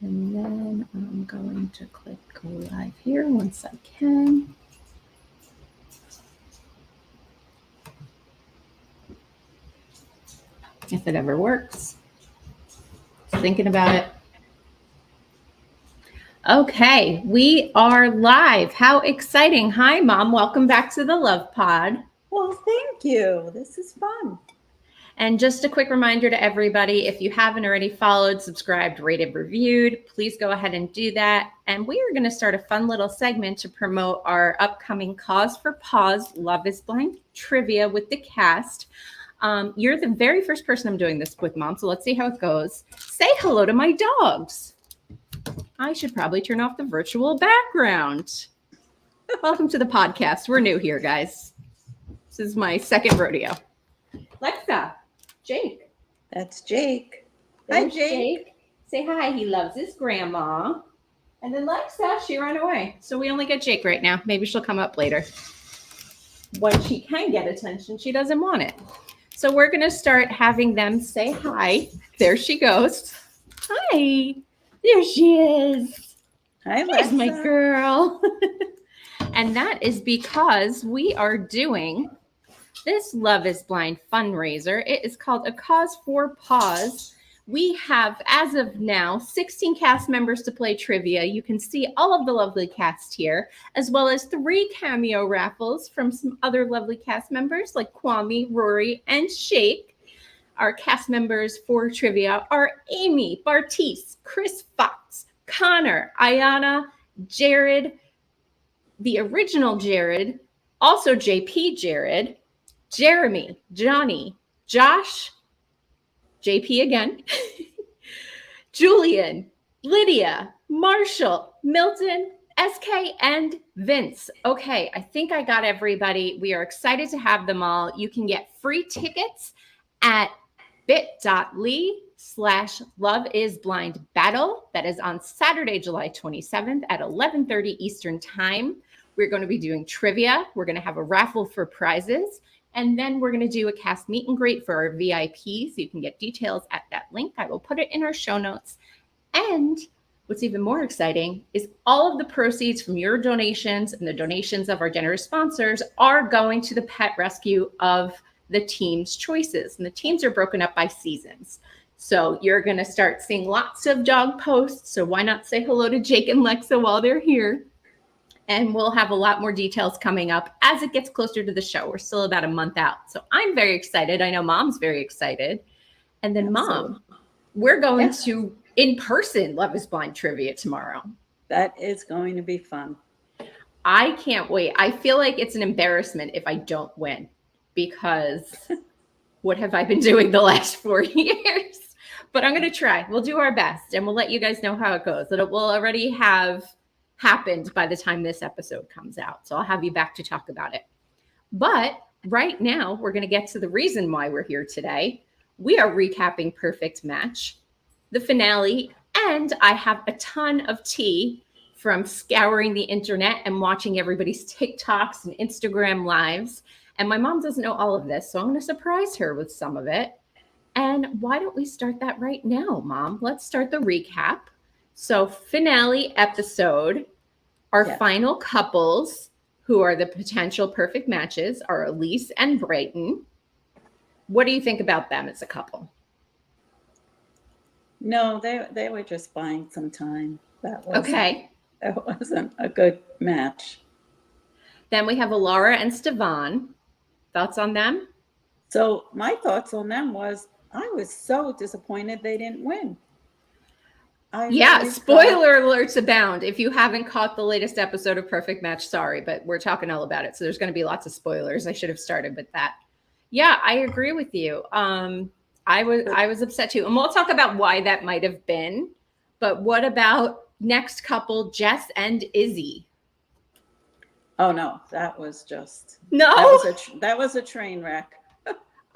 And then I'm going to click go live here once I can. If it ever works. Thinking about it. Okay, we are live. How exciting. Hi, Mom. Welcome back to the Love Pod. Well, thank you. This is fun. And just a quick reminder to everybody, if you haven't already followed, subscribed, rated, reviewed, please go ahead and do that. And we are going to start a fun little segment to promote our upcoming Cause for Paws Love is Blind trivia with the cast. You're the very first person I'm doing this with, Mom, so let's see how it goes. Say hello to my dogs. I should probably turn off the virtual background. Welcome to the podcast. We're new here, guys. This is my second rodeo. Lexa, Jake. That's Jake. There's hi, Jake. Say hi. He loves his grandma. And then Lexa, she ran away. So we only get Jake right now. Maybe she'll come up later. When she can get attention, she doesn't want it. So we're going to start having them say hi. There she goes. Hi. There she is. Hi, There's Lexa. my girl. And that is because we are doing this Love is Blind fundraiser. It is called A Cause for Paws. We have, as of now, 16 cast members to play trivia. You can see all of the lovely cast here, as well as 3 cameo raffles from some other lovely cast members like Kwame, Rory, and Shake. Our cast members for trivia are Amy, Bartice, Chris Fox, Connor, Ayana, Jared, the original Jared, also JP Jared, Jeremy, Johnny, Josh, JP again, Julian, Lydia, Marshall, Milton, SK, and Vince. Okay, I think I got everybody. We are excited to have them all. You can get free tickets at bit.ly/loveisblindbattle. That is on Saturday, July 27th at 11:30 Eastern Time. We're going to be doing trivia. We're going to have a raffle for prizes. And then we're going to do a cast meet and greet for our VIPs. So you can get details at that link. I will put it in our show notes. And what's even more exciting is all of the proceeds from your donations and the donations of our generous sponsors are going to the pet rescue of the team's choices. And the teams are broken up by seasons. So you're going to start seeing lots of dog posts. So why not say hello to Jake and Lexa while they're here? And we'll have a lot more details coming up as it gets closer to the show. We're still about a month out. So I'm very excited. I know Mom's very excited. And then Mom, we're going to in-person Love is Blind trivia tomorrow. That is going to be fun. I can't wait. I feel like it's an embarrassment if I don't win because what have I been doing the last 4 years? But I'm going to try. We'll do our best and we'll let you guys know how it goes. It will already have happened by the time this episode comes out. So I'll have you back to talk about it. But right now, we're going to get to the reason why we're here today. We are recapping Perfect Match, the finale, and I have a ton of tea from scouring the internet and watching everybody's TikToks and Instagram lives. And my mom doesn't know all of this, so I'm going to surprise her with some of it. And why don't we start that right now, Mom? Let's start the recap. So finale episode, our final couples who are the potential perfect matches are Elise and Brighton. What do you think about them as a couple? No, they were just buying some time. That wasn't a good match. Then we have Alara and Stevan. Thoughts on them? So my thoughts on them was I was so disappointed they didn't win. Spoiler alerts abound. If you haven't caught the latest episode of Perfect Match, sorry, but we're talking all about it. So there's going to be lots of spoilers. I should have started with that. Yeah, I agree with you. I was upset too. And we'll talk about why that might have been. But what about next couple, Jess and Izzy? Oh, no, that was just... No? That was a train wreck.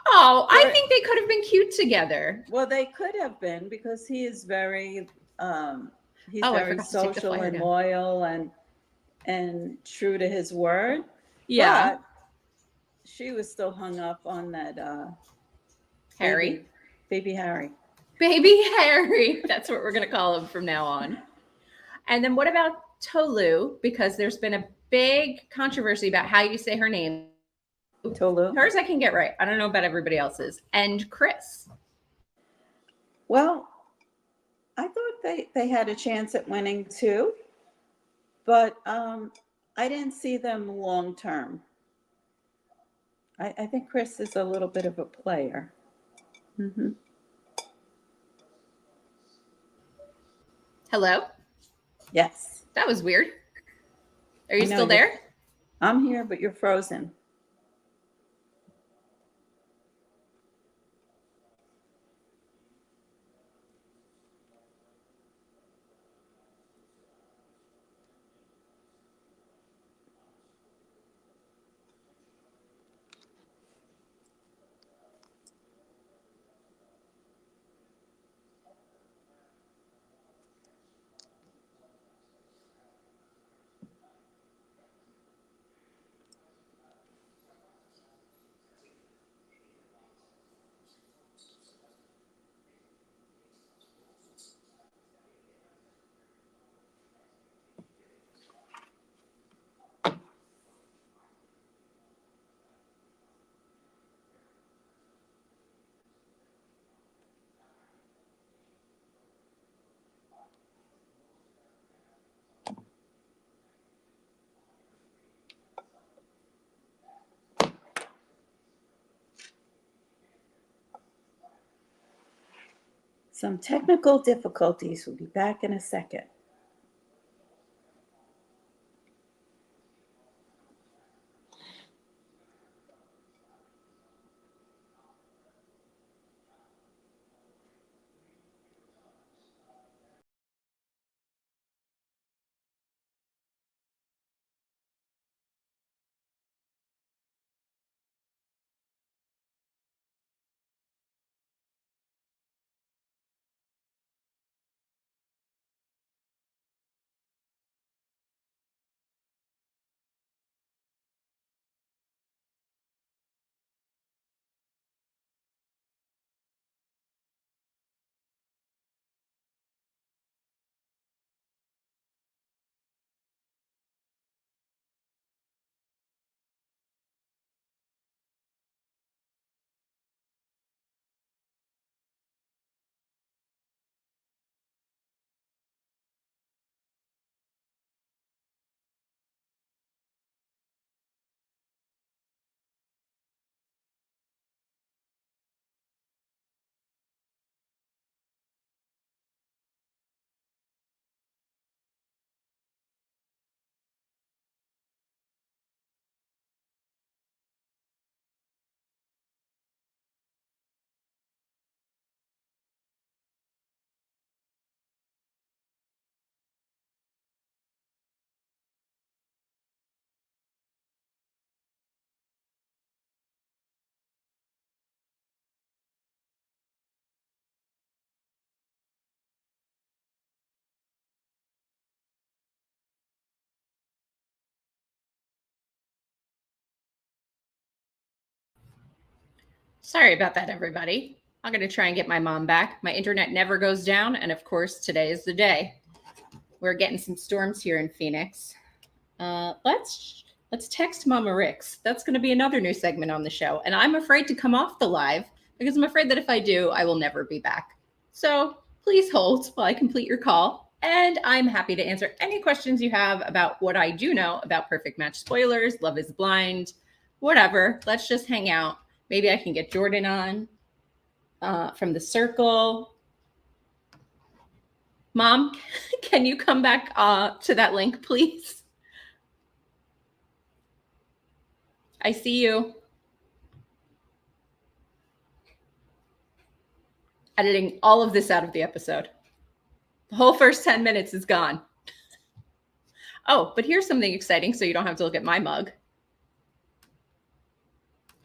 Oh, I think they could have been cute together. Well, they could have been because he is very... he's very social and loyal and true to his word. Yeah. But she was still hung up on that Harry. Baby Harry. Baby Harry. That's what we're going to call him from now on. And then what about Tolu? Because there's been a big controversy about how you say her name. Tolu. Hers I can get right. I don't know about everybody else's. And Chris. Well, I thought they had a chance at winning too, but I didn't see them long term. I think Chris is a little bit of a player. Mm-hmm. Hello? Yes. That was weird. Are you still there? I'm here, but you're frozen. Some technical difficulties. We'll be back in a second. Sorry about that, everybody. I'm going to try and get my mom back. My internet never goes down. And of course, today is the day. We're getting some storms here in Phoenix. Let's text Mama Riccs. That's going to be another new segment on the show. And I'm afraid to come off the live because I'm afraid that if I do, I will never be back. So please hold while I complete your call. And I'm happy to answer any questions you have about what I do know about Perfect Match spoilers, Love is Blind, whatever. Let's just hang out. Maybe I can get Jordan on from the circle. Mom, can you come back to that link, please? I see you. Editing all of this out of the episode. The whole first 10 minutes is gone. Oh, but here's something exciting so you don't have to look at my mug.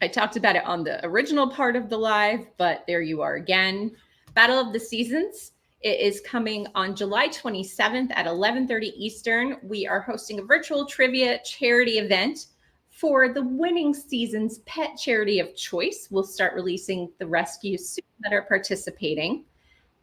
I talked about it on the original part of the live, but there you are again. Battle of the Seasons. It is coming on July 27th at 11:30 Eastern. We are hosting a virtual trivia charity event for the winning season's pet charity of choice. We'll start releasing the rescues soon that are participating.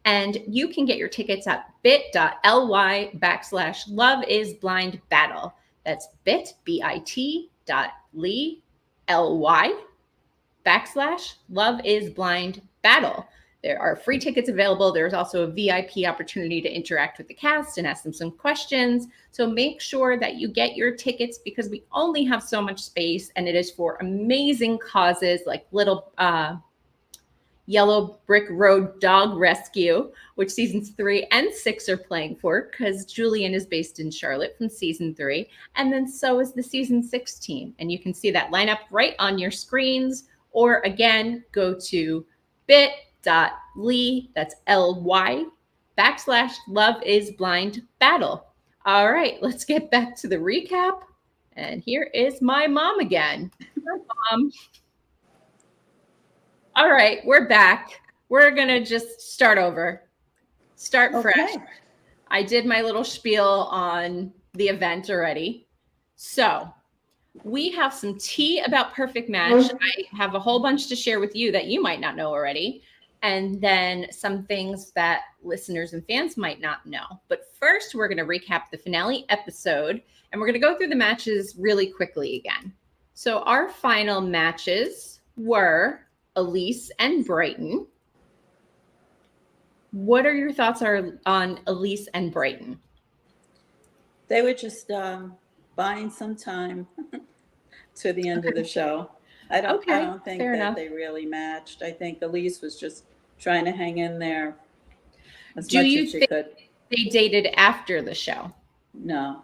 And you can get your tickets at bit.ly/loveisblindbattle. That's bit.ly/loveisblindbattle. There are free tickets available. There's also a VIP opportunity to interact with the cast and ask them some questions. So make sure that you get your tickets because we only have so much space, and it is for amazing causes like Little Yellow Brick Road Dog Rescue, which seasons 3 and 6 are playing for because Julian is based in Charlotte from season 3. And then so is the season 6 team. And you can see that lineup right on your screens. Or again, go to bit.ly, that's /loveisblindbattle. All right, let's get back to the recap. And here is my mom again. Hi, Mom. All right, we're back. We're going to just start over. Start fresh. I did my little spiel on the event already. So we have some tea about Perfect Match. I have a whole bunch to share with you that you might not know already. And then some things that listeners and fans might not know. But first, we're going to recap the finale episode. And we're going to go through the matches really quickly again. So our final matches were Elise and Brighton. What are your thoughts on Elise and Brighton? They were just buying some time to the end of the show. I don't think that they really matched. I think Elise was just trying to hang in there as much as she could. They dated after the show? No.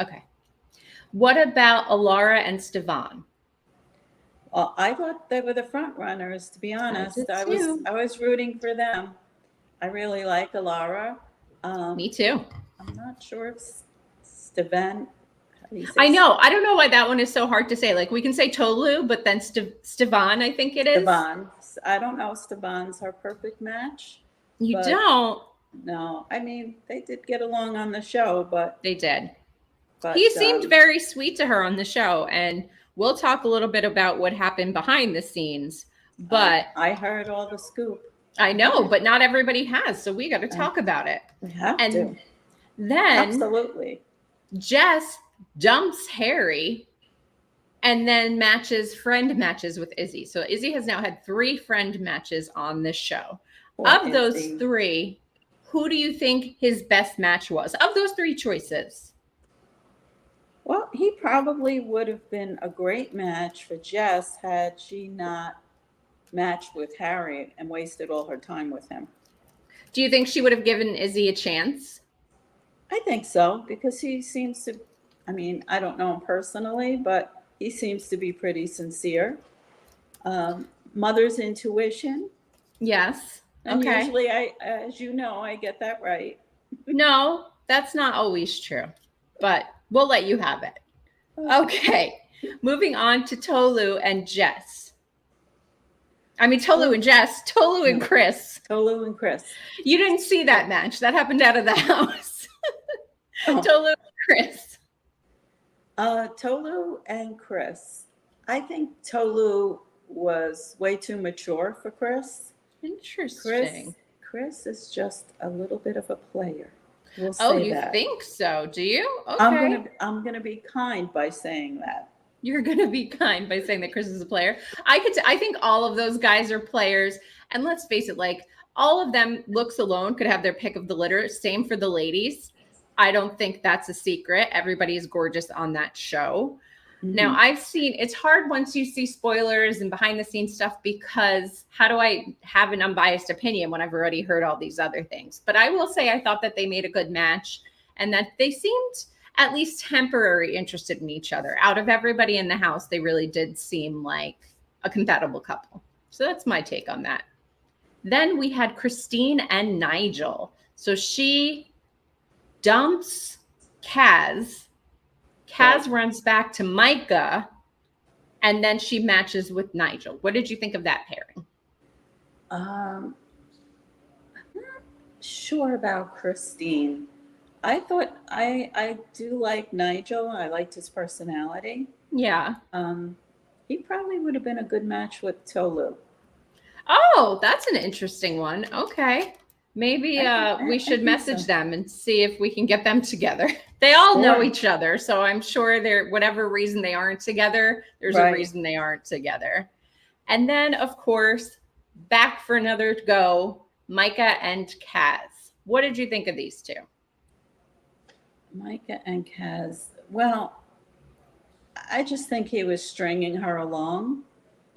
Okay. What about Alara and Stevan? Well, I thought they were the front runners, to be honest. I was rooting for them. I really like Alara. Me too. I'm not sure if Stevan. I know. I don't know why that one is so hard to say. Like we can say Tolu, but then Stevan, I think it is. Stevan. I don't know if Stevan's her perfect match. You don't? No. I mean, they did get along on the show, but. They did. But, he seemed very sweet to her on the show, and we'll talk a little bit about what happened behind the scenes. But I heard all the scoop. I know, but not everybody has, so we got to talk about it. We have to. Then absolutely, Jess dumps Harry and then friend matches with Izzy. So Izzy has now had 3 friend matches on this show. Of those 3, who do you think his best match was? Of those 3 choices? Well, he probably would have been a great match for Jess had she not matched with Harry and wasted all her time with him. Do you think she would have given Izzy a chance? I think so, because he seems to, I mean, I don't know him personally, but he seems to be pretty sincere. Mother's intuition. Yes. And usually, as you know, I get that right. No, that's not always true, but we'll let you have it. Okay. Moving on to Tolu and Jess. I mean, Tolu and Jess. Tolu and Chris. Tolu and Chris. You didn't see that match. That happened out of the house. Tolu and Chris. Tolu and Chris. I think Tolu was way too mature for Chris. Interesting. Chris is just a little bit of a player. We'll say you that. Think so? Do you? Okay. I'm gonna be kind by saying that. You're gonna be kind by saying that Chris is a player. I think all of those guys are players, and let's face it, like all of them, looks alone could have their pick of the litter. Same for the ladies. I don't think that's a secret. Everybody is gorgeous on that show. Mm-hmm. Now, it's hard once you see spoilers and behind the scenes stuff, because how do I have an unbiased opinion when I've already heard all these other things? But I will say I thought that they made a good match and that they seemed at least temporarily interested in each other. Out of everybody in the house, they really did seem like a compatible couple. So that's my take on that. Then we had Christine and Nigel. So she dumps Kaz. Kaz runs back to Micah, and then she matches with Nigel. What did you think of that pairing? I'm not sure about Christine. I thought I do like Nigel. I liked his personality. Yeah. He probably would have been a good match with Tolu. Oh, that's an interesting one. Okay. Maybe we should message them and see if we can get them together. They all know each other, so I'm sure they're, whatever reason they aren't together, there's a reason they aren't together. And then, of course, back for another go, Micah and Kaz. What did you think of these two? Micah and Kaz. Well, I just think he was stringing her along.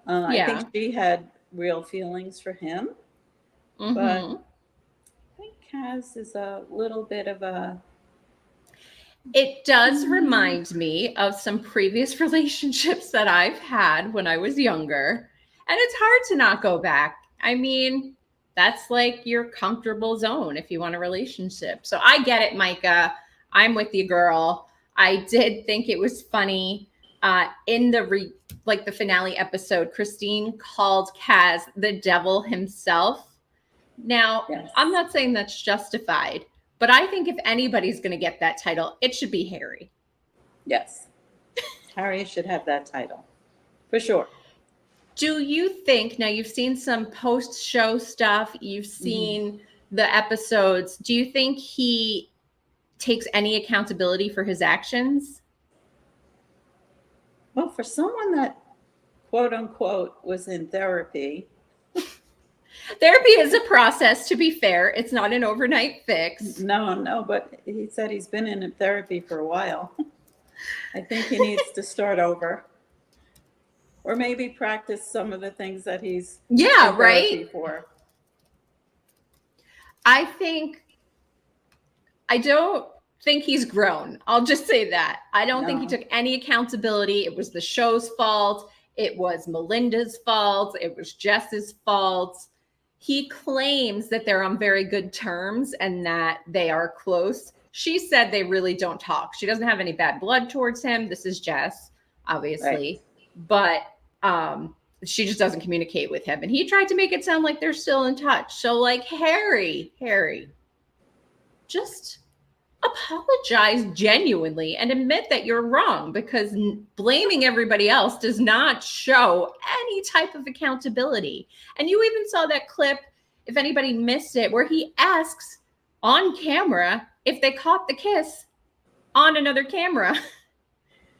I think she had real feelings for him. But I think Kaz is a little bit of a... It does remind me of some previous relationships that I've had when I was younger. And it's hard to not go back. I mean, that's like your comfortable zone if you want a relationship. So I get it, Micah. I'm with you, girl. I did think it was funny. In the the finale episode, Christine called Kaz the devil himself. Now, I'm not saying that's justified, but I think if anybody's going to get that title, it should be Harry. Yes. Harry should have that title. For sure. Do you think, now you've seen some post-show stuff, you've seen the episodes, do you think he takes any accountability for his actions? Well, for someone that, quote unquote, was in therapy. Therapy is a process, to be fair. It's not an overnight fix. No, but he said he's been in therapy for a while. I think he needs to start over. Or maybe practice some of the things that he's in therapy for. I don't think he's grown. I'll just say that. I don't think he took any accountability. It was the show's fault. It was Melinda's fault. It was Jess's fault. He claims that they're on very good terms and that they are close. She said they really don't talk. She doesn't have any bad blood towards him. This is Jess, obviously. But she just doesn't communicate with him. And he tried to make it sound like they're still in touch. So like, Harry, just apologize genuinely and admit that you're wrong, because blaming everybody else does not show any type of accountability. And you even saw that clip, if anybody missed it, where he asks on camera if they caught the kiss on another camera.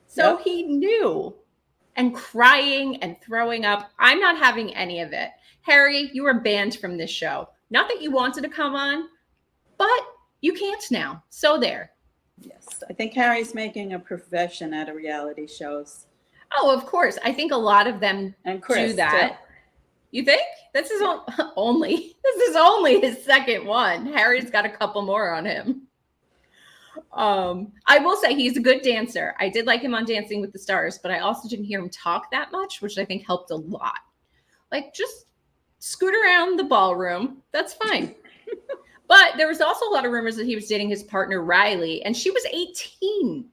So he knew. And crying and throwing up. I'm not having any of it. Harry, you were banned from this show. Not that you wanted to come on, but you can't now. So there. Yes. I think Harry's making a profession out of reality shows. Oh, of course. I think a lot of them do that. Too. You think? This is only his second one. Harry's got a couple more on him. I will say he's a good dancer. I did like him on Dancing with the Stars, but I also didn't hear him talk that much, which I think helped a lot. Like, just scoot around the ballroom. That's fine. But there was also a lot of rumors that he was dating his partner, Riley, and she was 18.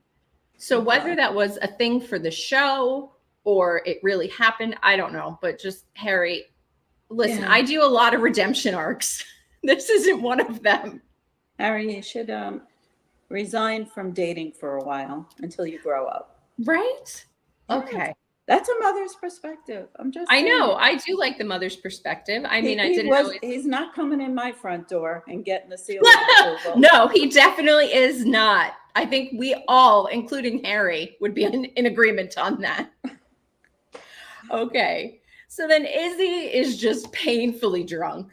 So whether that was a thing for the show or it really happened, I don't know. But just, Harry, listen, I do a lot of redemption arcs. This isn't one of them. Harry, you should resign from dating for a while until you grow up. Right? Okay. That's a mother's perspective. I'm just saying. I know. I do like the mother's perspective. I mean, he's not coming in my front door and getting the seal of approval. No, he definitely is not. I think we all, including Harry, would be in agreement on that. Okay. So then Izzy is just painfully drunk.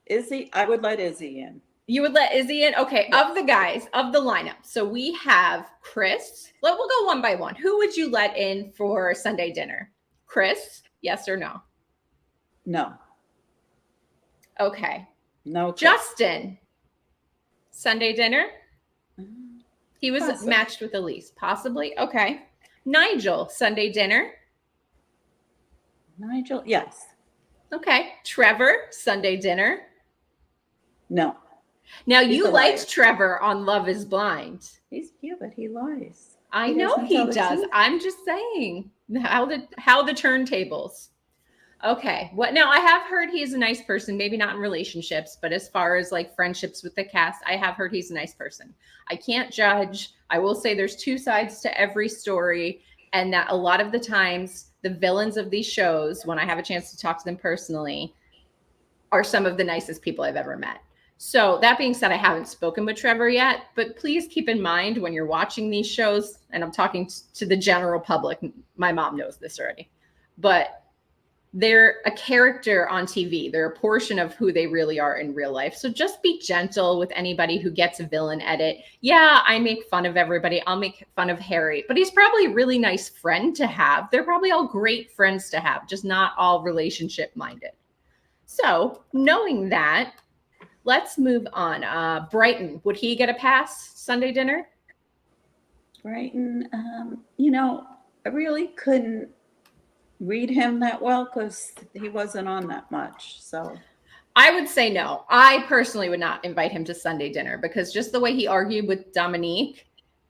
Izzy, I would let Izzy in. You would let Izzy in? Okay. Yes. Of the guys, of the lineup. So we have Chris. We'll go one by one. Who would you let in for Sunday dinner? Chris, yes or no? No. Okay. No. Chris. Justin, Sunday dinner? He was Possibly. Matched with Elise. Possibly. Okay. Nigel, Sunday dinner? Nigel, yes. Okay. Trevor, Sunday dinner? No. Now, you liked Trevor on Love is Blind. But he lies. I know he does. I'm just saying how the turntables. Okay. Now I have heard he's a nice person, maybe not in relationships, but as far as like friendships with the cast, I have heard he's a nice person. I can't judge. I will say there's two sides to every story, and that a lot of the times the villains of these shows, when I have a chance to talk to them personally, are some of the nicest people I've ever met. So that being said, I haven't spoken with Trevor yet, but please keep in mind when you're watching these shows, and I'm talking to the general public, my mom knows this already, but they're a character on TV. They're a portion of who they really are in real life. So just be gentle with anybody who gets a villain edit. Yeah, I make fun of everybody. I'll make fun of Harry, but he's probably a really nice friend to have. They're probably all great friends to have, just not all relationship minded. So knowing that, let's move on. Brighton, would he get a pass Sunday dinner? Brighton, I really couldn't read him that well because he wasn't on that much. So I would say no. I personally would not invite him to Sunday dinner because just the way he argued with Dominique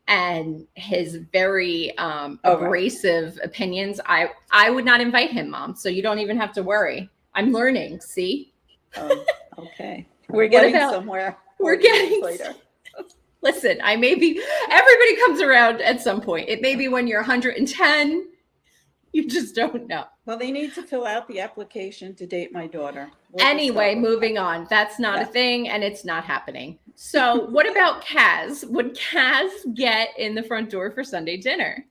and his very abrasive opinions, I would not invite him, Mom. So you don't even have to worry. I'm learning. See? Okay. We're getting somewhere. We're getting later. Listen, everybody comes around at some point. It may be when you're 110. You just don't know. Well, they need to fill out the application to date my daughter. Anyway, moving on. That's not a thing, and it's not happening. So what about Kaz? Would Kaz get in the front door for Sunday dinner?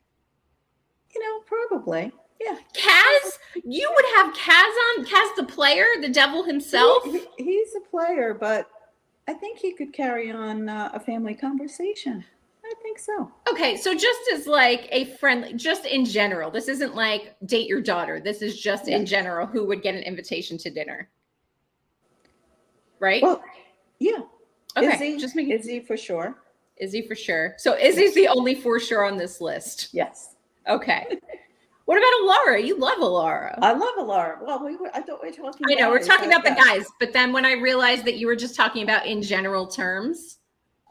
Probably. Yeah. Kaz? You would have Kaz on? Kaz the player? The devil himself? He's a player, but I think he could carry on a family conversation. I think so. Okay, so just as like a friendly, just in general, this isn't like date your daughter. This is just in general who would get an invitation to dinner. Right? Well, yeah. Okay. Izzy for sure. Izzy for sure. So Izzy's the only for sure on this list. Yes. Okay. What about Alara? You love Alara. I love Alara. Well, I thought we were talking about. I know, we're talking about the guys, but then when I realized that you were just talking about in general terms.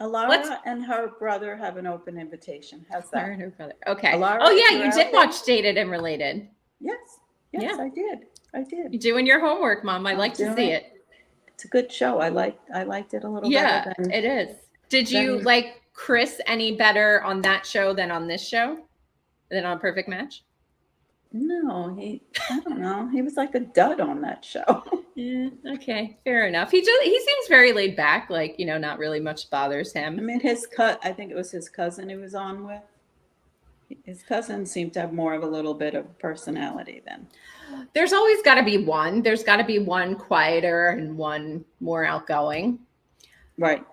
Alara and her brother have an open invitation. How's that? Her and her brother. Okay. Alara, you did watch Dated and Related. Yes, I did. You're doing your homework, Mom. I like to see it. It's a good show. I liked it a little better. Yeah, it is. Did you like Chris any better on that show than on this show? Than on Perfect Match? No, I don't know. He was like a dud on that show. Yeah, okay, fair enough. He seems very laid back, like, not really much bothers him. I mean, I think it was his cousin he was on with. His cousin seemed to have more of a little bit of personality then. There's always got to be one. There's got to be one quieter and one more outgoing. Right.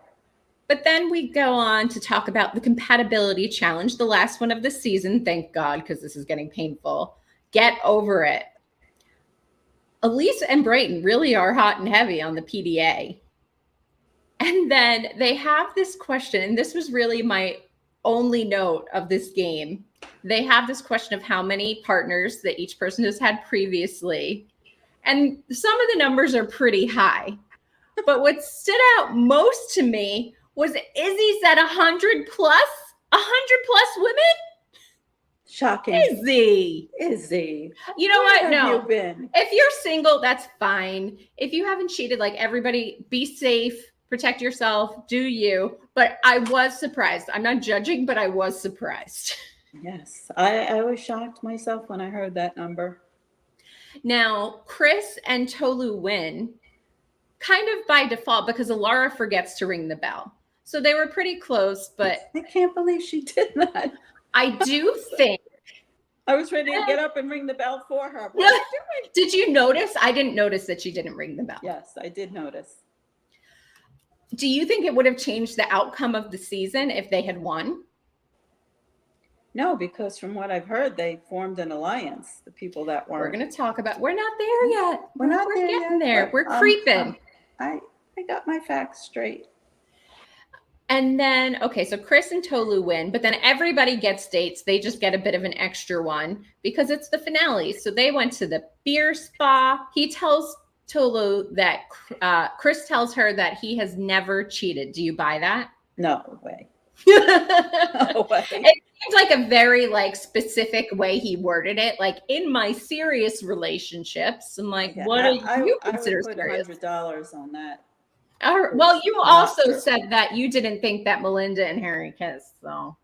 But then we go on to talk about the compatibility challenge, the last one of the season. Thank God, because this is getting painful. Get over it. Elise and Brayton really are hot and heavy on the PDA. And then they have this question, and this was really my only note of this game. They have this question of how many partners that each person has had previously. And some of the numbers are pretty high. But what stood out most to me was Izzy said 100 plus women. Shocking. Izzy. You know what? No. If you're single, that's fine. If you haven't cheated, like everybody, be safe, protect yourself, do you. But I was surprised. I'm not judging, but I was surprised. Yes. I was shocked myself when I heard that number. Now, Chris and Tolu win kind of by default because Alara forgets to ring the bell. So they were pretty close, but I can't believe she did that. I do think I was ready to get up and ring the bell for her. What are you doing? Did you notice? I didn't notice that she didn't ring the bell. Yes, I did notice. Do you think it would have changed the outcome of the season if they had won? No, because from what I've heard, they formed an alliance, the people that weren't. We're going to talk about, we're not there yet. We're getting there. We're creeping. I got my facts straight. And then, okay, so Chris and Tolu win, but then everybody gets dates. They just get a bit of an extra one because it's the finale. So they went to the beer spa. He tells Tolu that Chris tells her that he has never cheated. Do you buy that? No way. No way. It seems like a very specific way he worded it. Like, in my serious relationships, I'm like, what do you consider serious? I would put $100 on that. Well, you also said that you didn't think that Melinda and Harry kissed, so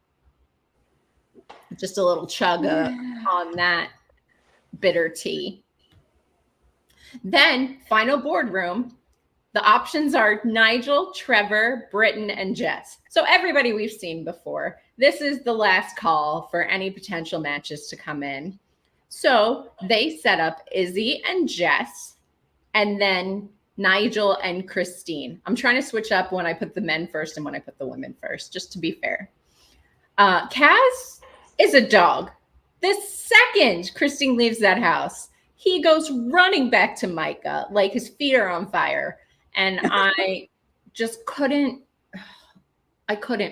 just a little chug on that bitter tea. Then, final boardroom. The options are Nigel, Trevor, Britton, and Jess. So everybody we've seen before. This is the last call for any potential matches to come in. So they set up Izzy and Jess, and then Nigel and Christine. I'm trying to switch up when I put the men first and when I put the women first, just to be fair. Kaz is a dog. The second Christine leaves that house, he goes running back to Micah like his feet are on fire. And I just couldn't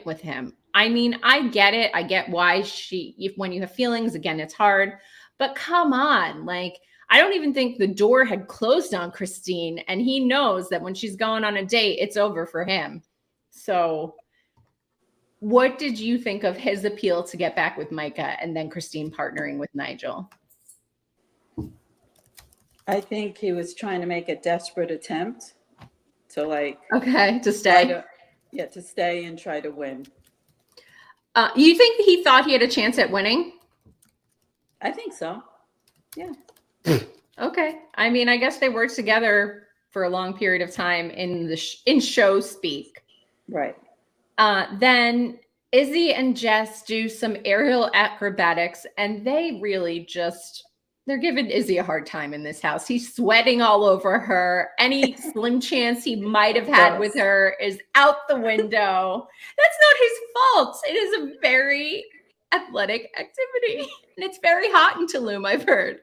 with him. I mean, I get it. I get why when you have feelings, again, it's hard. But come on, like, I don't even think the door had closed on Christine, and he knows that when she's going on a date, it's over for him. So what did you think of his appeal to get back with Micah and then Christine partnering with Nigel? I think he was trying to make a desperate attempt to to stay. To stay and try to win. You think he thought he had a chance at winning? I think so. Yeah. Okay. I mean, I guess they worked together for a long period of time in show speak. Right. Then Izzy and Jess do some aerial acrobatics, and they really they're giving Izzy a hard time in this house. He's sweating all over her. Any slim chance he might have had with her is out the window. That's not his fault. It is a very athletic activity, and it's very hot in Tulum, I've heard,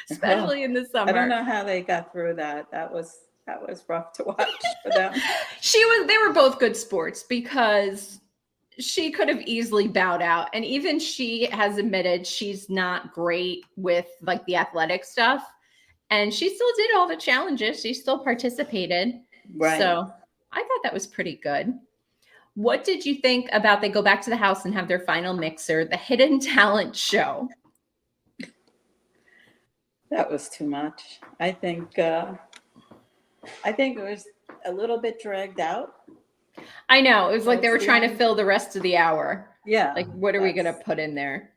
especially in the summer. I don't know how they got through that. That was rough to watch for them. They were both good sports, because she could have easily bowed out. And even she has admitted she's not great with like the athletic stuff. And she still did all the challenges. She still participated. Right. So I thought that was pretty good. What did you think about they go back to the house and have their final mixer, the hidden talent show? That was too much. I think it was a little bit dragged out. I know. It was like they were trying to fill the rest of the hour. Yeah. Like, what are we going to put in there?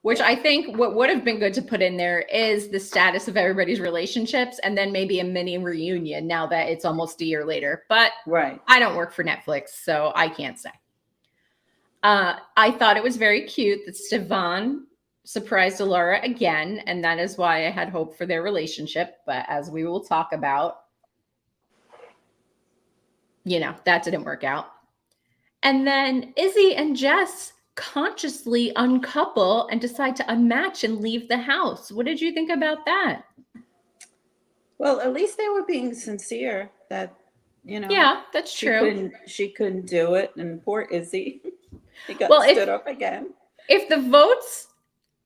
Which I think what would have been good to put in there is the status of everybody's relationships, and then maybe a mini reunion now that it's almost a year later. But right. I don't work for Netflix, so I can't say. I thought it was very cute that Stefan surprised Alara again, and that is why I had hope for their relationship. But as we will talk about, that didn't work out. And then Izzy and Jess consciously uncouple and decide to unmatch and leave the house. What did you think about that? Well, at least they were being sincere that, Yeah, that's true. She couldn't do it. And poor Izzy, he got stood up again. If the votes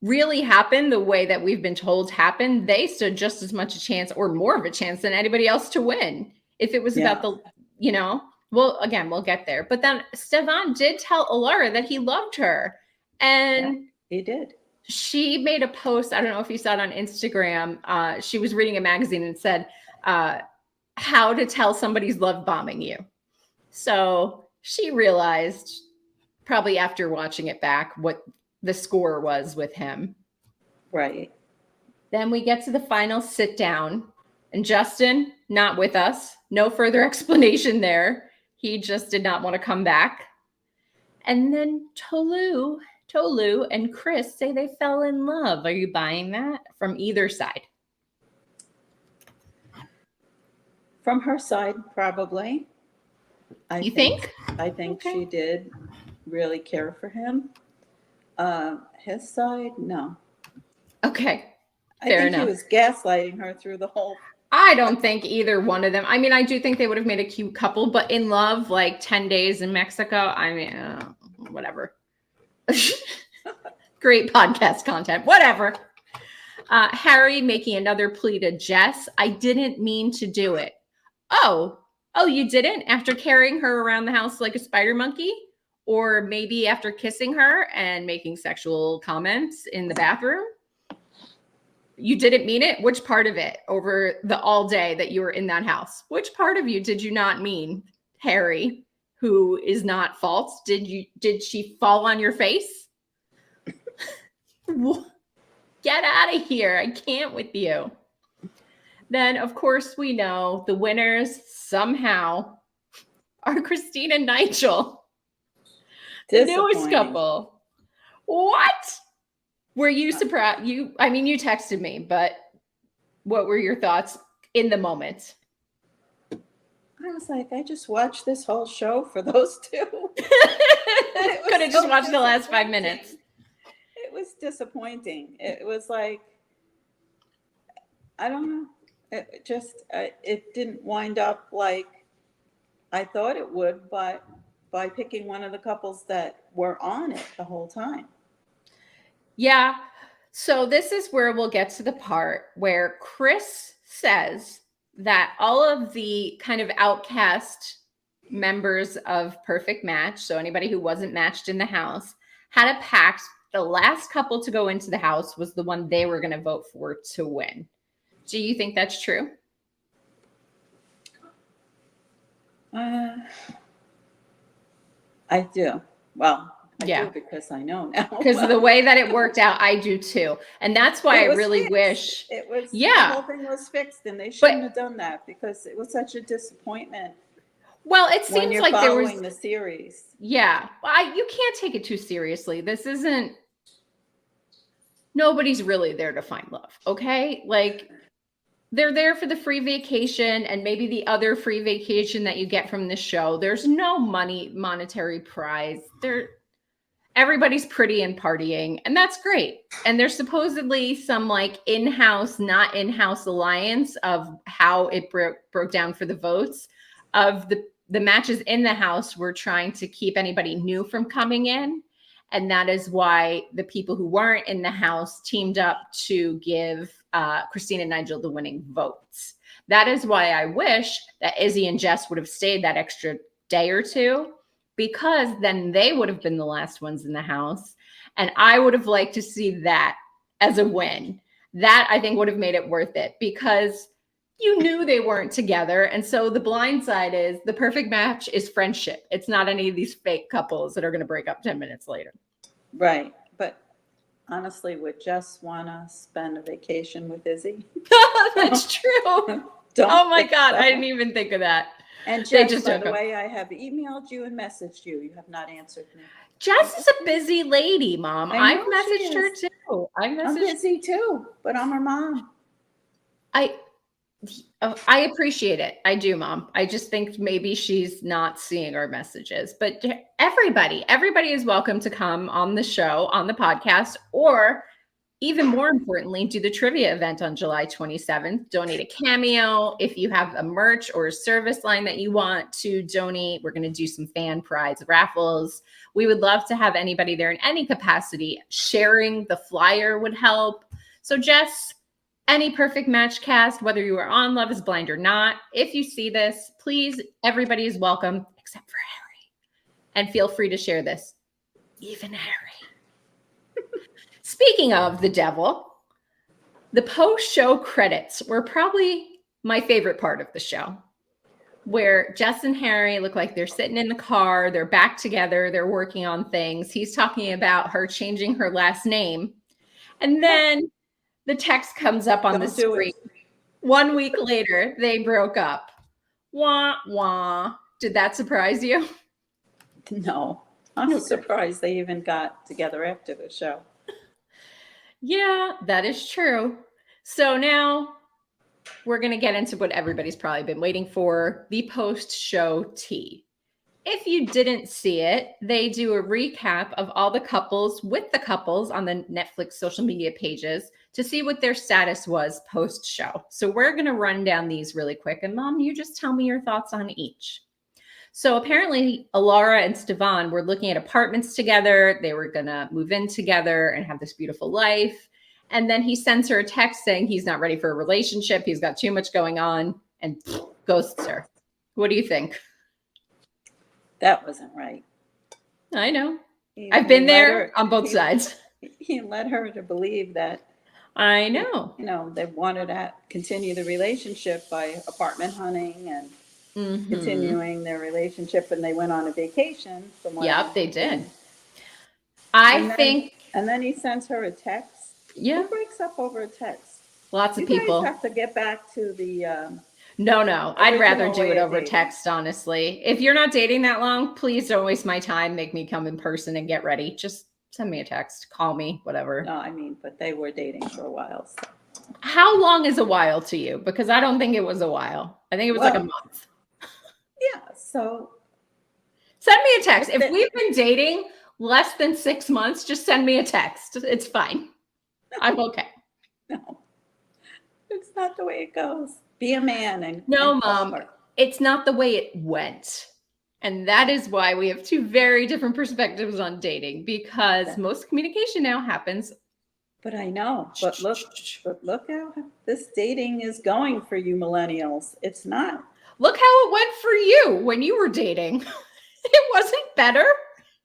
really happened the way that we've been told happened, they stood just as much a chance or more of a chance than anybody else to win. If it was about the, well, again, we'll get there. But then Stefan did tell Alara that he loved her. And he did. She made a post. I don't know if you saw it on Instagram. She was reading a magazine and said, how to tell somebody's love bombing you. So she realized, probably after watching it back, what the score was with him. Right. Then we get to the final sit down, and Justin, not with us. No further explanation there. He just did not want to come back. And then Tolu and Chris say they fell in love. Are you buying that from either side? From her side, probably. I think okay. She did really care for him. His side, no. Okay. I think he was gaslighting her through the whole. I don't think either one of them. I mean, I do think they would have made a cute couple, but in love, like 10 days in Mexico, I mean, whatever. Great podcast content, whatever. Harry making another plea to Jess. I didn't mean to do it. Oh, you didn't? After carrying her around the house like a spider monkey? Or maybe after kissing her and making sexual comments in the bathroom? You didn't mean it? Which part of it over the all day that you were in that house? Which part of you did you not mean, Harry, who is not false? Did she fall on your face? Get out of here. I can't with you. then of course we know the winners somehow are Christine and Nigel, the newest couple. What? Were you surprised? You texted me, but what were your thoughts in the moment? I was like, I just watched this whole show for those two. Could have just watched the last 5 minutes. It was disappointing. It was like, I don't know. It didn't wind up like I thought it would, but by picking one of the couples that were on it the whole time. Yeah. So this is where we'll get to the part where Chris says that all of the kind of outcast members of Perfect Match, so anybody who wasn't matched in the house, had a pact. The last couple to go into the house was the one they were going to vote for to win. Do you think that's true? I do. Well, I do because I know now. Because of the way that it worked out, I do too. And that's why I really wish it was, the whole thing was fixed, and they shouldn't have done that because it was such a disappointment. Well, it seems when you're like there was the series. Yeah. You can't take it too seriously. This isn't, nobody's really there to find love. Okay. Like, they're there for the free vacation and maybe the other free vacation that you get from the show. There's no monetary prize. Everybody's pretty and partying, and that's great. And there's supposedly some like in-house, not in-house alliance of how it broke down for the votes of the matches in the house were trying to keep anybody new from coming in. And that is why the people who weren't in the house teamed up to give Christine and Nigel the winning votes. That is why I wish that Izzy and Jess would have stayed that extra day or two, because then they would have been the last ones in the house. And I would have liked to see that as a win. That I think would have made it worth it, because you knew they weren't together. And so the blind side is the perfect match is friendship. It's not any of these fake couples that are going to break up 10 minutes later. Right. But honestly, would Jess want to spend a vacation with Izzy? That's true. Oh my God. I didn't even think of that. And Jess, by the way, I have emailed you and messaged you. You have not answered me. Jess is a busy lady, Mom. I've messaged her too. I'm busy too, but I'm her mom. I appreciate it. I do, Mom. I just think maybe she's not seeing our messages. But everybody is welcome to come on the show, on the podcast, or even more importantly, do the trivia event on July 27th. Donate a cameo. If you have a merch or a service line that you want to donate, we're going to do some fan prize raffles. We would love to have anybody there in any capacity. Sharing the flyer would help. So Jess, any Perfect Match cast, whether you are on Love is Blind or not, if you see this, please, everybody is welcome except for Harry. And feel free to share this. Even Harry. Speaking of the devil, the post-show credits were probably my favorite part of the show, where Jess and Harry look like they're sitting in the car, they're back together, they're working on things. He's talking about her changing her last name. And then the text comes up on the screen. 1 week later, they broke up. Wah, wah. Did that surprise you? No. I'm surprised they even got together after the show. Yeah, that is true. So now we're going to get into what everybody's probably been waiting for, the post-show tea. If you didn't see it, they do a recap of all the couples with the couples on the Netflix social media pages to see what their status was post-show. So we're going to run down these really quick. And Mom, you just tell me your thoughts on each. So apparently, Alara and Stevan were looking at apartments together. They were going to move in together and have this beautiful life. And then he sends her a text saying he's not ready for a relationship. He's got too much going on, and ghosts her. What do you think? That wasn't right. I know. I've been there on both sides. He led her to believe that. I know. They wanted to continue the relationship by apartment hunting and continuing their relationship, and they went on a vacation. Yep, they did. And then he sends her a text. Yeah. Who breaks up over a text? Lots of You people. guys have to get back to the No. I'd rather do it over dating. text, honestly. If you're not dating that long, please don't waste my time. Make me come in person and get ready. Just send me a text, call me, whatever. No, I mean, but they were dating for a while. So. How long is a while to you? Because I don't think it was a while. I think it was like a month. Yeah, so. Send me a text. If we've been dating less than 6 months, just send me a text. It's fine. I'm okay. No, it's not the way it goes. Be a man and no, Mom, it's not the way it went. And that is why we have two very different perspectives on dating, because most communication now happens. But I know, but look how this dating is going for you millennials. It's not. Look how it went for you when you were dating. It wasn't better.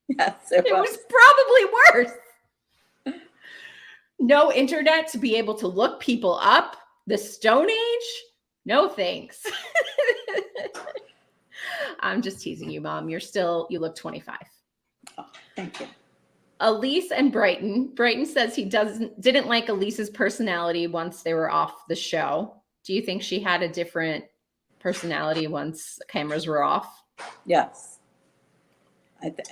Yes, it was probably worse. No internet to be able to look people up. The Stone Age? No thanks. I'm just teasing you, Mom. You look 25. Oh, thank you. Elise and Brighton. Brighton says he didn't like Elise's personality once they were off the show. Do you think she had a different personality once cameras were off? Yes.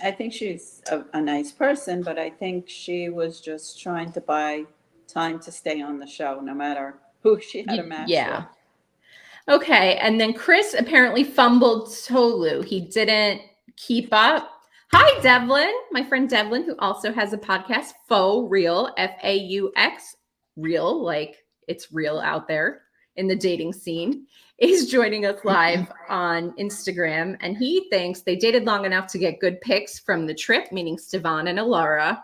I think she's a nice person, but I think she was just trying to buy time to stay on the show, no matter who she had a match with. Okay, and then Chris apparently fumbled Tolu. He didn't keep up. Hi, Devlin. My friend Devlin, who also has a podcast, Faux Real, Faux, real, like it's real out there in the dating scene, is joining us live on Instagram. And he thinks they dated long enough to get good pics from the trip, meaning Stevan and Alara,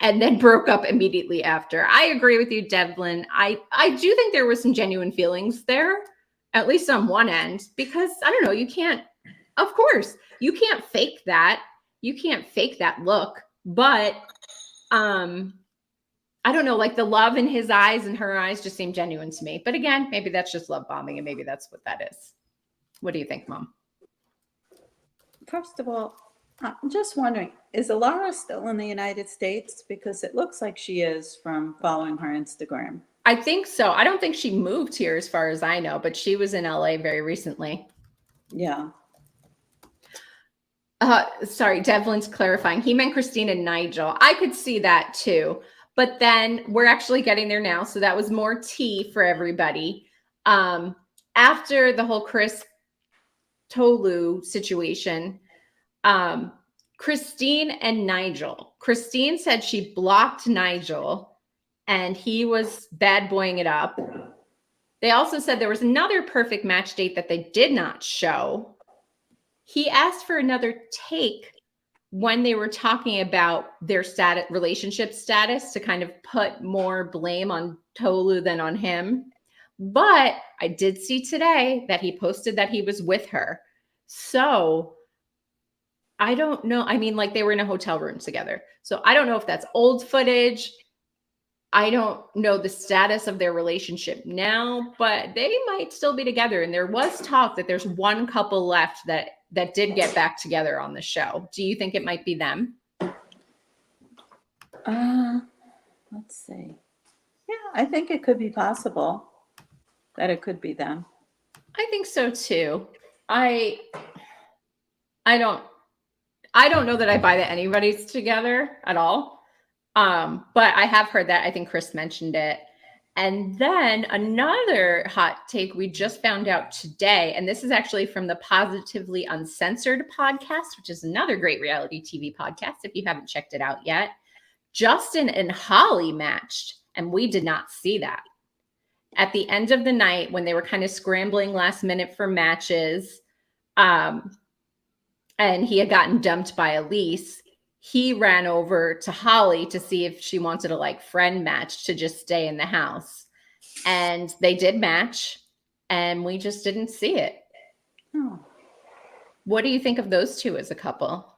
and then broke up immediately after. I agree with you, Devlin. I do think there was some genuine feelings there, at least on one end, because I don't know, you can't fake that. You can't fake that look, but I don't know, like the love in his eyes and her eyes just seemed genuine to me. But again, maybe that's just love bombing and maybe that's what that is. What do you think, Mom? First of all, I'm just wondering, is Alara still in the United States? Because it looks like she is from following her Instagram. I think so. I don't think she moved here as far as I know, but she was in LA very recently. Yeah. Sorry, Devlin's clarifying. He meant Christine and Nigel. I could see that too. But then we're actually getting there now. So that was more tea for everybody. After the whole Chris Tolu situation, Christine and Nigel. Christine said she blocked Nigel and he was bad boying it up. They also said there was another perfect match date that they did not show. He asked for another take when they were talking about their relationship status to kind of put more blame on Tolu than on him. But I did see today that he posted that he was with her. So I don't know. I mean, like they were in a hotel room together. So I don't know if that's old footage. I don't know the status of their relationship now, but they might still be together. And there was talk that there's one couple left that did get back together on the show. Do you think it might be them? Let's see. Yeah, I think it could be possible that it could be them. I think so too. I don't know that I buy that anybody's together at all. But I have heard that. I think Chris mentioned it. And then another hot take we just found out today, and this is actually from the Positively Uncensored podcast, which is another great reality TV podcast if you haven't checked it out yet. Justin and Holly matched, and we did not see that. At the end of the night, when they were kind of scrambling last minute for matches, and he had gotten dumped by Elise, he ran over to Holly to see if she wanted to friend match to just stay in the house. And they did match and we just didn't see it. Oh. What do you think of those two as a couple?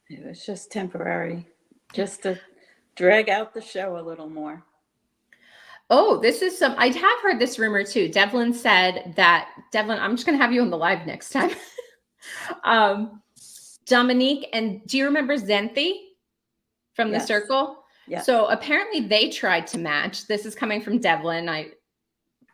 It was just temporary, just to drag out the show a little more. Oh, I have heard this rumor too. Devlin said that, Devlin, I'm just going to have you on the live next time. Dominique, and do you remember Zenthi from The Circle? Yeah. So apparently they tried to match. This is coming from Devlin. I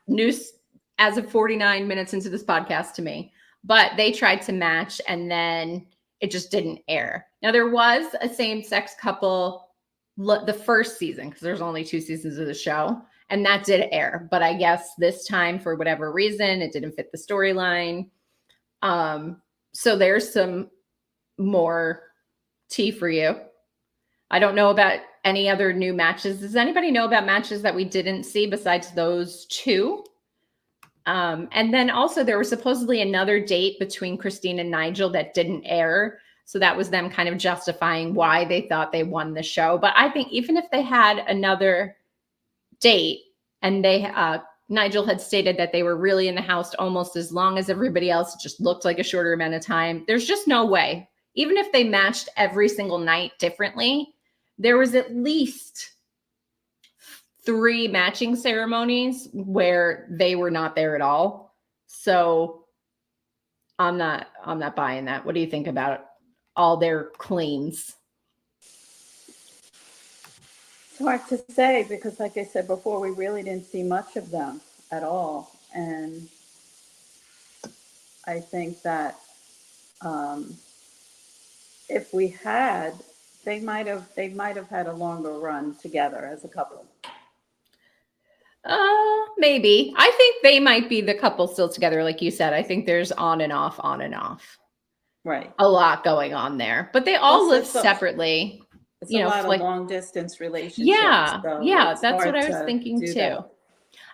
news as of 49 minutes into this podcast to me, but they tried to match and then it just didn't air. Now there was a same-sex couple the first season, because there's only 2 seasons of the show, and that did air. But I guess this time, for whatever reason, it didn't fit the storyline. So there's some more tea for you. I don't know about any other new matches. Does anybody know about matches that we didn't see besides those 2? And then also there was supposedly another date between Christine and Nigel that didn't air. So that was them kind of justifying why they thought they won the show. But I think even if they had another date and Nigel had stated that they were really in the house almost as long as everybody else, it just looked like a shorter amount of time. There's just no way. Even if they matched every single night differently, there was at least 3 matching ceremonies where they were not there at all. So I'm not buying that. What do you think about all their claims? It's hard to say because, like I said before, we really didn't see much of them at all. And I think that if we had, they might have had a longer run together as a couple. Maybe. I think they might be the couple still together, like you said. I think there's on and off. Right. A lot going on there, but they all live separately. It's a lot of long distance relationships. Yeah, that's what I was thinking too. That.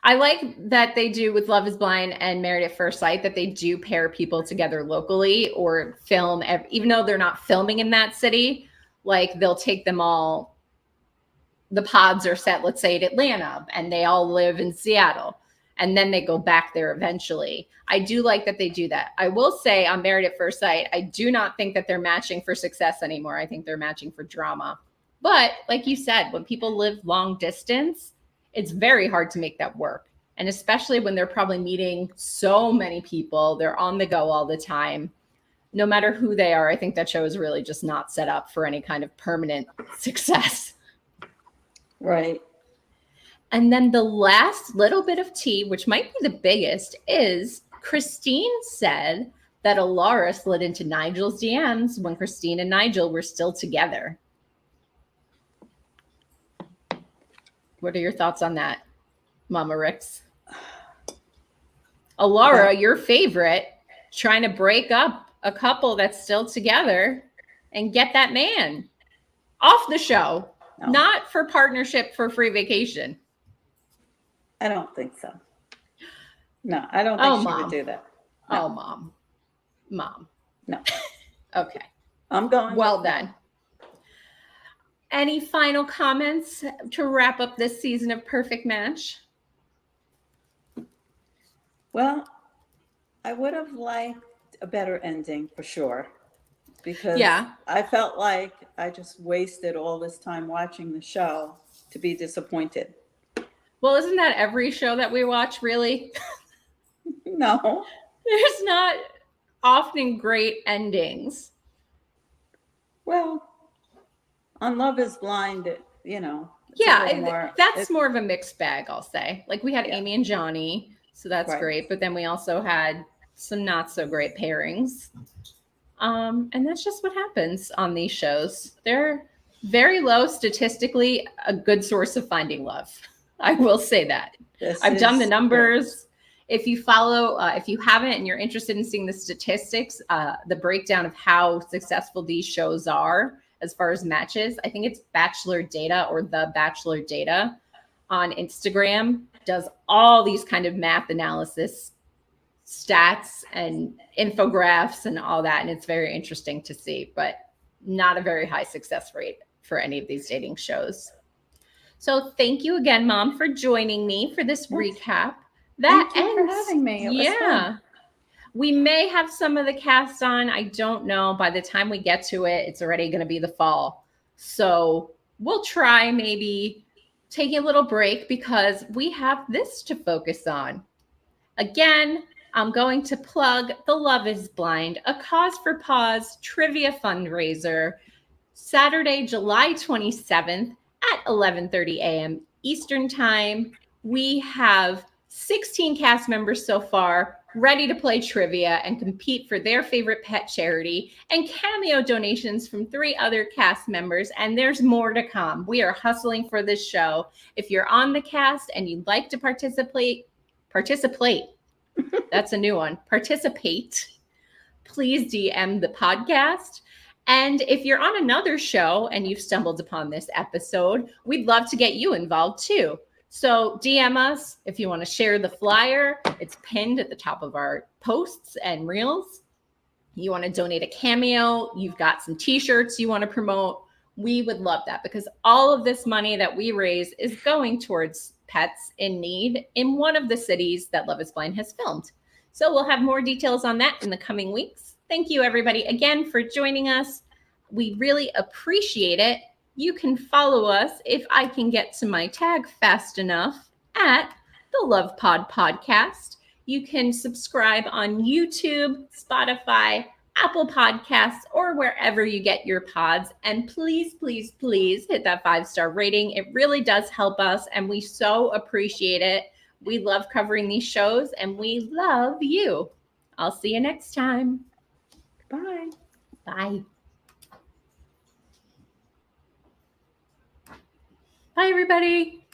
I like that they do with Love is Blind and Married at First Sight, that they do pair people together locally or film, even though they're not filming in that city, like they'll take them all. The pods are set, let's say, at Atlanta, and they all live in Seattle, and then they go back there eventually. I do like that they do that. I will say on Married at First Sight, I do not think that they're matching for success anymore. I think they're matching for drama. But like you said, when people live long distance, it's very hard to make that work. And especially when they're probably meeting so many people, they're on the go all the time. No matter who they are, I think that show is really just not set up for any kind of permanent success. Right. And then the last little bit of tea, which might be the biggest, is Christine said that Alara slid into Nigel's DMs when Christine and Nigel were still together. What are your thoughts on that, Mama Riccs? Alara, your favorite, trying to break up a couple that's still together and get that man off the show. No. Not for partnership for free vacation. I don't think so. No, I don't think she would do that. No. Oh, Mom. No. Okay. I'm going. Well done. Any final comments to wrap up this season of Perfect Match? Well, I would have liked a better ending for sure, because I felt like I just wasted all this time watching the show to be disappointed. Well, isn't that every show that we watch, really? No. There's not often great endings. Well, on Love is Blind, you know. That's more of a mixed bag, I'll say. Like we had Amy and Johnny, so that's great. But then we also had some not so great pairings. And that's just what happens on these shows. They're very low statistically, a good source of finding love. I will say that. I've done the numbers. If you follow, if you haven't and you're interested in seeing the statistics, the breakdown of how successful these shows are as far as matches, I think it's Bachelor Data or The Bachelor Data on Instagram does all these kind of math analysis, stats and infographics and all that. And it's very interesting to see, but not a very high success rate for any of these dating shows. So thank you again, Mom, for joining me for this recap. Thank you for having me. It was fun. We may have some of the cast on. I don't know. By the time we get to it, it's already going to be the fall. So we'll try maybe taking a little break because we have this to focus on. Again, I'm going to plug the Love is Blind, a Cause for Paws trivia fundraiser, Saturday, July 27th at 11:30 a.m. Eastern Time. We have 16 cast members so far ready to play trivia and compete for their favorite pet charity, and cameo donations from 3 other cast members, and there's more to come. We are hustling for this show. If you're on the cast and you'd like to participate, that's a new one, participate, please DM the podcast. And if you're on another show and you've stumbled upon this episode, we'd love to get you involved too. So DM us if you want to share the flyer. It's pinned at the top of our posts and reels. You want to donate a cameo, you've got some t-shirts you want to promote. We would love that, because all of this money that we raise is going towards pets in need in one of the cities that Love is Blind has filmed. So we'll have more details on that in the coming weeks. Thank you, everybody, again for joining us. We really appreciate it. You can follow us, if I can get to my tag fast enough, at the Love Pod Podcast. You can subscribe on YouTube, Spotify, Apple Podcasts, or wherever you get your pods. And please, please, please hit that 5-star rating. It really does help us, and we so appreciate it. We love covering these shows, and we love you. I'll see you next time. Bye. Bye. Bye, everybody.